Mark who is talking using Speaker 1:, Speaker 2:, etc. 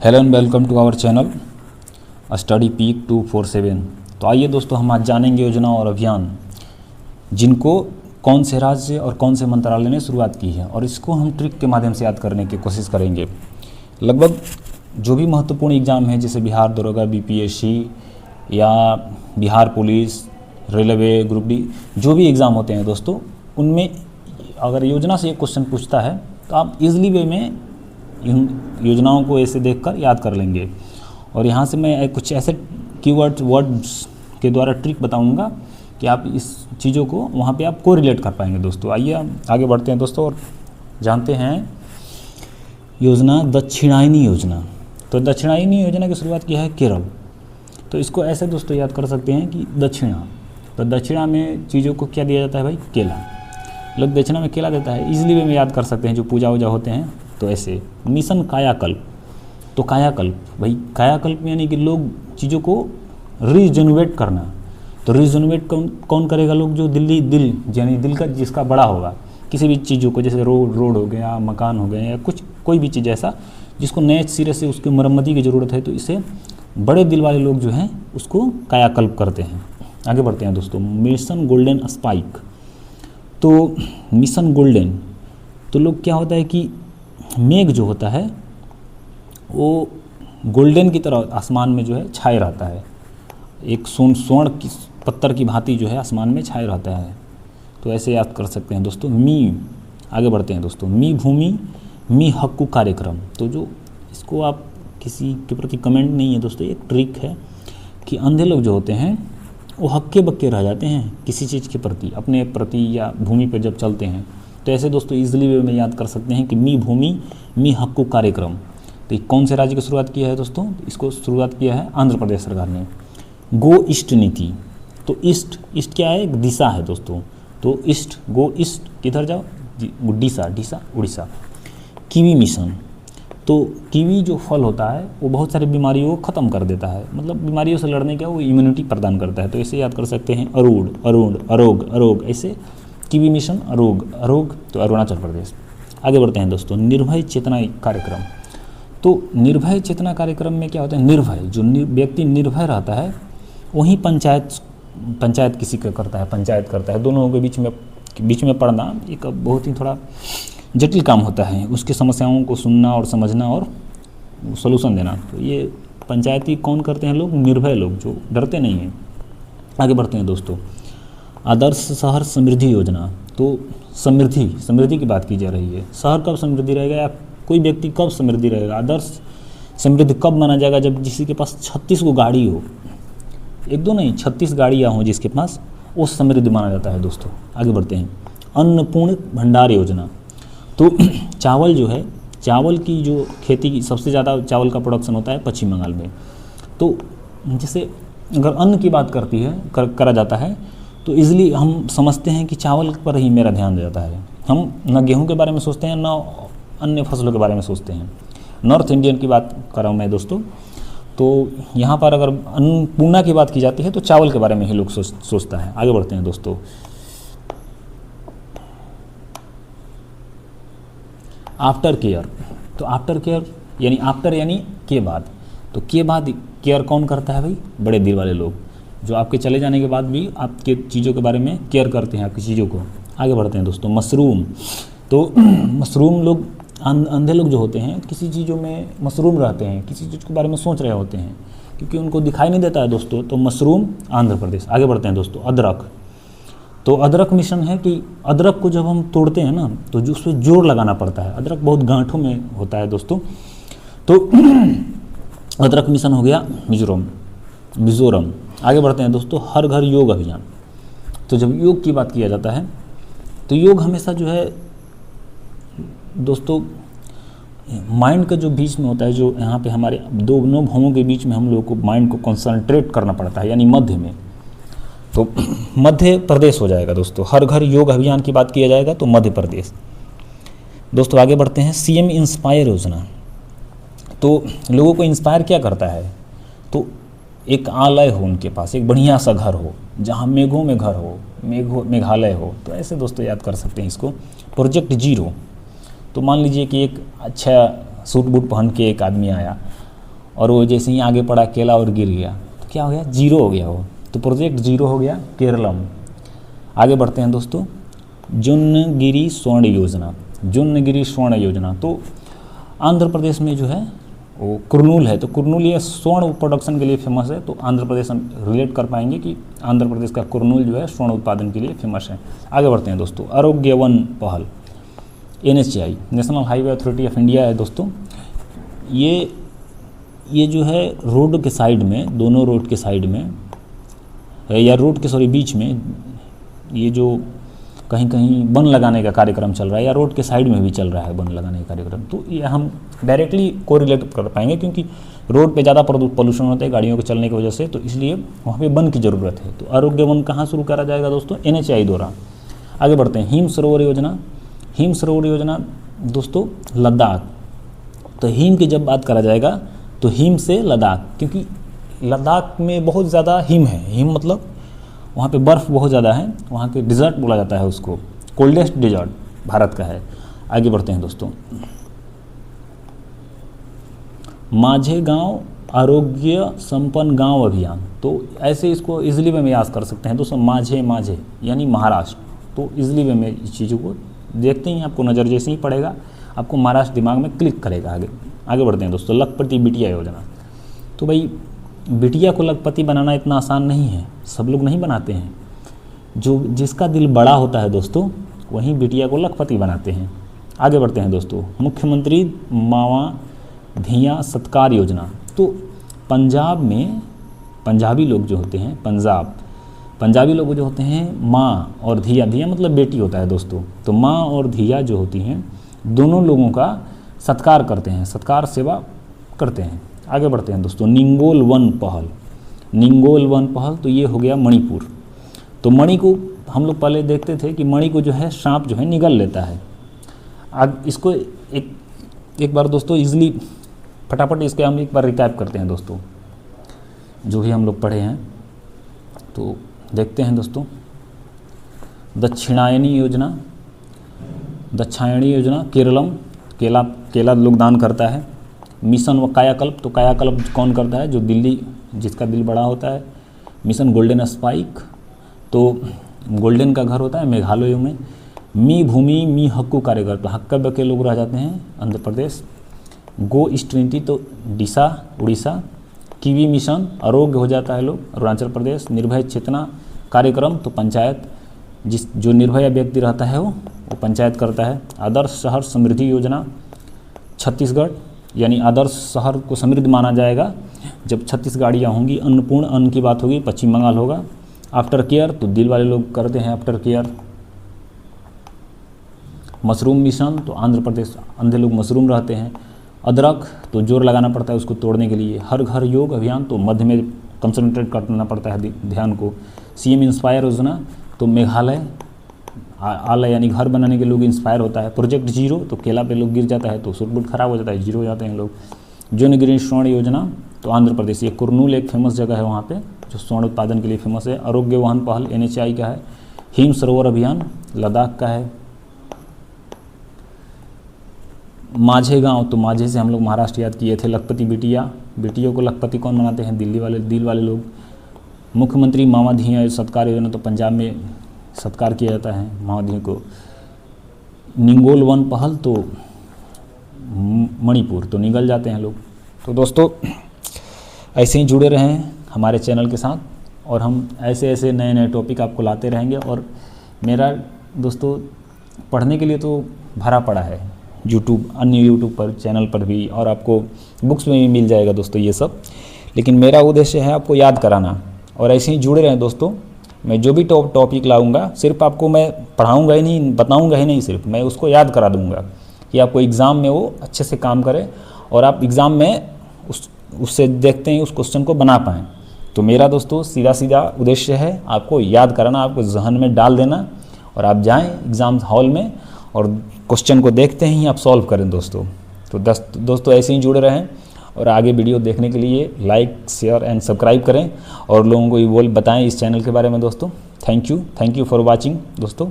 Speaker 1: Hello and welcome to our channel study peak 247। तो आइए दोस्तों, हम आज जानेंगे योजना और अभियान जिनको कौन से राज्य और कौन से मंत्रालय ने शुरुआत की है, और इसको हम ट्रिक के माध्यम से याद करने की कोशिश करेंगे। लगभग जो भी महत्वपूर्ण एग्ज़ाम है, जैसे बिहार दरोगा, बीपीएससी या Bihar police, railway, group D, जो भी एग्ज़ाम होते हैं दोस्तों, उनमें अगर योजना से एक क्वेश्चन पूछता है तो आप इजीली वे में इन योजनाओं को ऐसे देखकर याद कर लेंगे। और यहाँ से मैं कुछ ऐसे वर्ड्स के द्वारा ट्रिक बताऊंगा कि आप इस चीज़ों को वहाँ पे आप को रिलेट कर पाएंगे दोस्तों। आइए आगे बढ़ते हैं दोस्तों और जानते हैं योजना दक्षिणायनी योजना। तो दक्षिणायनी योजना की शुरुआत किया है केरल। तो इसको ऐसे दोस्तों याद कर सकते हैं कि दक्षिणा, तो दक्षिणा में चीज़ों को क्या दिया जाता है भाई? केला। लोग दक्षिणा में केला देता है, इजीली वे में याद कर सकते हैं जो पूजा वूजा होते हैं। तो ऐसे मिशन कायाकल्प, तो कायाकल्प भाई, कायाकल्प यानी कि लोग चीज़ों को रीजनरेट करना। तो रीजनरेट कौन करेगा? लोग जो दिल यानी दिल का जिसका बड़ा होगा, किसी भी चीज़ों को, जैसे रोड हो गया, मकान हो गए, या कुछ कोई भी चीज़ ऐसा जिसको नए सिरे से उसकी मरम्मती की ज़रूरत है, तो इसे बड़े दिल वाले लोग जो हैं उसको कायाकल्प करते हैं। आगे बढ़ते हैं दोस्तों। मिशन गोल्डन स्पाइक, तो मिशन गोल्डन, तो लोग क्या होता है कि मेघ जो होता है वो गोल्डन की तरह आसमान में जो है छाए रहता है, एक स्वर्ण की पत्थर की भांति जो है आसमान में छाए रहता है। तो ऐसे याद कर सकते हैं दोस्तों। आगे बढ़ते हैं दोस्तों। मी भूमि मी हक्कू कार्यक्रम, तो जो इसको आप किसी के प्रति कमेंट नहीं है दोस्तों, एक ट्रिक है कि अंधे लोग जो होते हैं वो हक्के बक्के रह जाते हैं किसी चीज़ के प्रति, अपने प्रति या भूमि पर जब चलते हैं। तो ऐसे दोस्तों इजीली वे में याद कर सकते हैं कि मी भूमि मी हक्कू कार्यक्रम। तो ये कौन से राज्य की शुरुआत किया है दोस्तों? इसको शुरुआत किया है आंध्र प्रदेश सरकार ने। गो ईस्ट नीति, तो ईस्ट क्या है? एक दिशा है दोस्तों। तो ईस्ट, गो ईस्ट, किधर जाओ? डीसा उड़ीसा। कीवी मिशन, तो कीवी जो फल होता है वो बहुत सारी बीमारियों को ख़त्म कर देता है, मतलब बीमारियों से लड़ने का वो इम्यूनिटी प्रदान करता है। तो ऐसे याद कर सकते हैं अरोग, ऐसे कीवी मिशन अरोग, तो अरुणाचल प्रदेश। आगे बढ़ते हैं दोस्तों। निर्भय चेतना कार्यक्रम, तो निर्भय चेतना कार्यक्रम में क्या होता है? निर्भय, जो व्यक्ति निर्भय रहता है वहीं पंचायत किसी का करता है, पंचायत करता है। दोनों के बीच में पढ़ना एक बहुत ही थोड़ा जटिल काम होता है, उसकी समस्याओं को सुनना और समझना और सॉल्यूशन देना। तो ये पंचायती कौन करते हैं? लोग निर्भय लोग, जो डरते नहीं हैं। आगे बढ़ते हैं दोस्तों। आदर्श शहर समृद्धि योजना, तो समृद्धि की बात की जा रही है। शहर कब समृद्धि रहेगा या कोई व्यक्ति कब समृद्धि रहेगा? आदर्श समृद्धि कब माना जाएगा? जब किसी के पास 36 को गाड़ी हो, एक दो नहीं 36 गाड़ियाँ हों जिसके पास, वो समृद्धि माना जाता है दोस्तों। आगे बढ़ते हैं। अन्नपूर्ण भंडार योजना, तो चावल जो है, चावल की जो खेती की सबसे ज़्यादा चावल का प्रोडक्शन होता है पश्चिम बंगाल में। तो जैसे अगर अन्न की बात करा जाता है तो इजीली हम समझते हैं कि चावल पर ही मेरा ध्यान जाता है। हम न गेहूं के बारे में सोचते हैं, न अन्य फसलों के बारे में सोचते हैं। नॉर्थ इंडियन की बात कर रहा हूँ मैं दोस्तों। तो यहाँ पर अगर अन्नपूर्णा की बात की जाती है तो चावल के बारे में ही लोग सोचता है। आगे बढ़ते हैं दोस्तों। आफ्टर केयर, तो आफ्टर केयर यानी आफ्टर यानी के बाद, तो के बाद केयर कौन करता है भाई? बड़े दिल वाले लोग, जो आपके चले जाने के बाद भी आपके चीज़ों के बारे में केयर करते हैं, आपकी चीज़ों को। आगे बढ़ते हैं दोस्तों। मशरूम, तो मशरूम लोग, अंधे लोग जो होते हैं किसी चीज़ों में मशरूम रहते हैं, किसी चीज़ के बारे में सोच रहे होते हैं क्योंकि उनको दिखाई नहीं देता है दोस्तों। तो मशरूम आंध्र प्रदेश। आगे बढ़ते हैं दोस्तों। अदरक, तो अदरक मिशन है कि अदरक को जब हम तोड़ते हैं ना तो जो उस पर जोर लगाना पड़ता है। अदरक बहुत गांठों में होता है दोस्तों। तो अदरक मिशन हो गया मिजोरम। आगे बढ़ते हैं दोस्तों। हर घर योग अभियान, तो जब योग की बात किया जाता है तो योग हमेशा जो है दोस्तों माइंड का जो बीच में होता है, जो यहाँ पे हमारे दो भवों के बीच में हम लोग को माइंड को कंसंट्रेट करना पड़ता है, यानी मध्य में। तो मध्य प्रदेश हो जाएगा दोस्तों। हर घर योग अभियान की बात किया जाएगा तो मध्य प्रदेश दोस्तों। आगे बढ़ते हैं। सीएम इंस्पायर योजना, तो लोगों को इंस्पायर क्या करता है? तो एक आलय हो उनके पास, एक बढ़िया सा घर हो जहाँ मेघों में घर हो, मेघालय हो। तो ऐसे दोस्तों याद कर सकते हैं इसको। प्रोजेक्ट जीरो, तो मान लीजिए कि एक अच्छा सूट बूट पहन के एक आदमी आया और वो जैसे ही आगे बढ़ा केला और गिर गया तो क्या हो गया, जीरो हो गया वो, तो प्रोजेक्ट जीरो हो गया केरलम। आगे बढ़ते हैं दोस्तों, जुन्नगिरी स्वर्ण योजना, जुन्नगिरी स्वर्ण योजना तो आंध्र प्रदेश में जो है वो कुरनूल है, तो कुरनूल ये स्वर्ण प्रोडक्शन के लिए फेमस है, तो आंध्र प्रदेश हम रिलेट कर पाएंगे कि आंध्र प्रदेश का कुरनूल जो है स्वर्ण उत्पादन के लिए फेमस है। आगे बढ़ते हैं दोस्तों, आरोग्य वन पहल, NHAI national highway authority of India है दोस्तों। ये जो है रोड के साइड में, दोनों रोड के साइड में या रोड के बीच में ये जो कहीं कहीं वन लगाने का कार्यक्रम चल रहा है या रोड के साइड में भी चल रहा है वन लगाने का कार्यक्रम, तो ये हम डायरेक्टली कोरिलेट कर पाएंगे क्योंकि रोड पे ज़्यादा पोल्यूशन होता है गाड़ियों के चलने की वजह से, तो इसलिए वहाँ पे वन की ज़रूरत है। तो आरोग्य वन कहाँ शुरू करा जाएगा दोस्तों, NHAI द्वारा। आगे बढ़ते हैं, हिम सरोवर योजना, हिम सरोवर योजना दोस्तों लद्दाख, तो हिम की जब बात करा जाएगा तो हिम से लद्दाख, क्योंकि लद्दाख में बहुत ज़्यादा हिम है, हिम मतलब वहाँ पे बर्फ़ बहुत ज़्यादा है, वहाँ के डिज़र्ट बोला जाता है उसको, कोल्डेस्ट डिज़र्ट भारत का है। आगे बढ़ते हैं दोस्तों, माझे गांव आरोग्य संपन्न गांव अभियान, तो ऐसे इसको इजीली वे में याद कर सकते हैं दोस्तों, माझे माझे यानी महाराष्ट्र, तो इजीली वे में इस चीज़ों को देखते ही आपको नज़र जैसे ही पड़ेगा आपको महाराष्ट्र दिमाग में क्लिक करेगा। आगे बढ़ते हैं दोस्तों, लखपति बिटिया योजना, तो भाई बिटिया को लखपति बनाना इतना आसान नहीं है, सब लोग नहीं बनाते हैं, जो जिसका दिल बड़ा होता है दोस्तों वहीं बिटिया को लखपति बनाते हैं। आगे बढ़ते हैं दोस्तों, मुख्यमंत्री मावा धिया सत्कार योजना, तो पंजाब में पंजाबी लोग जो होते हैं, पंजाबी लोग जो होते हैं माँ और धिया, धिया मतलब बेटी होता है दोस्तों, तो माँ और धिया जो होती हैं दोनों लोगों का सत्कार करते हैं, सत्कार सेवा करते हैं। आगे बढ़ते हैं दोस्तों, निंगोल वन पहल, निंगोल वन पहल तो ये हो गया मणिपुर, तो मणि को हम लोग पहले देखते थे कि मणि को जो है सांप जो है निगल लेता है। अब इसको एक बार दोस्तों इजली फटाफट इसके हम एक बार रिकैप करते हैं दोस्तों, जो भी हम लोग पढ़े हैं तो देखते हैं दोस्तों। दक्षिणायनी योजना, दक्षिणायनी योजना केरलम, केला लोग दान करता है। मिशन व कायाकल्प, तो कायाकल्प कौन करता है, जो दिल्ली जिसका दिल बड़ा होता है। मिशन गोल्डन स्पाइक, तो गोल्डन का घर होता है मेघालय में। मी भूमि मी हक्कू कार्यकर्ता, हक्का के लोग रह जाते हैं आंध्र प्रदेश। गो ईस्ट ट्रिनिटी तो डिशा उड़ीसा। कीवी मिशन आरोग्य हो जाता है लोग अरुणाचल प्रदेश। निर्भय चेतना कार्यक्रम तो पंचायत, जो निर्भय व्यक्ति रहता है वो पंचायत करता है। आदर्श शहर समृद्धि योजना छत्तीसगढ़, यानी आदर्श शहर को समृद्ध माना जाएगा जब 36 गाड़ियाँ होंगी। अन्नपूर्ण अन्न की बात होगी, पश्चिम बंगाल होगा। आफ्टर केयर तो दिल वाले लोग करते हैं आफ्टर केयर। मशरूम मिशन तो आंध्र प्रदेश अंधे लोग मशरूम रहते हैं। अदरक तो जोर लगाना पड़ता है उसको तोड़ने के लिए। हर घर योग अभियान तो मध्य में कंसंट्रेट करना पड़ता है ध्यान को। सीएम इंस्पायर योजना तो मेघालय आलय यानी घर बनाने के लोग इंस्पायर होता है। प्रोजेक्ट जीरो तो केला पे लोग गिर जाता है तो सूट खराब हो जाता है, जीरो हो जाते हैं लोग। जुन्नगिरी स्वर्ण योजना तो आंध्र प्रदेश, ये कुरनूल एक फेमस जगह है वहाँ पे जो स्वर्ण उत्पादन के लिए फेमस है। आरोग्य वाहन पहल NHAI का है। हिम सरोवर अभियान लद्दाख का है। माझे गांव तो माझे से हम लोग महाराष्ट्र याद किए थे। लखपति बिटिया, बिटियों को लखपति कौन बनाते हैं, दिल वाले लोग। मुख्यमंत्री मामा धिया सत्कार योजना तो पंजाब में सत्कार किया जाता है मामा धिया को। निंगोल वन पहल तो मणिपुर तो निगल जाते हैं लोग। तो दोस्तों ऐसे ही जुड़े रहें हमारे चैनल के साथ और हम ऐसे ऐसे नए नए टॉपिक आपको लाते रहेंगे। और मेरा दोस्तों पढ़ने के लिए तो भरा पड़ा है यूट्यूब, अन्य यूट्यूब पर चैनल पर भी, और आपको बुक्स में भी मिल जाएगा दोस्तों ये सब। लेकिन मेरा उद्देश्य है आपको याद कराना और ऐसे ही जुड़े रहें दोस्तों। मैं जो भी टॉपिक लाऊंगा सिर्फ आपको मैं पढ़ाऊंगा ही नहीं, बताऊंगा ही नहीं, सिर्फ मैं उसको याद करा दूंगा कि आपको एग्ज़ाम में वो अच्छे से काम करे और आप एग्ज़ाम में उससे देखते हैं उस क्वेश्चन को बना पाएँ। तो मेरा दोस्तों सीधा उद्देश्य है आपको याद कराना, आपको जहन में डाल देना और आप जाएँ एग्ज़ाम हॉल में और क्वेश्चन को देखते ही आप सॉल्व करें दोस्तों। तो दोस्तों ऐसे ही जुड़े रहें और आगे वीडियो देखने के लिए लाइक शेयर एंड सब्सक्राइब करें और लोगों को ये बताएं इस चैनल के बारे में दोस्तों। थैंक यू फॉर वॉचिंग दोस्तों।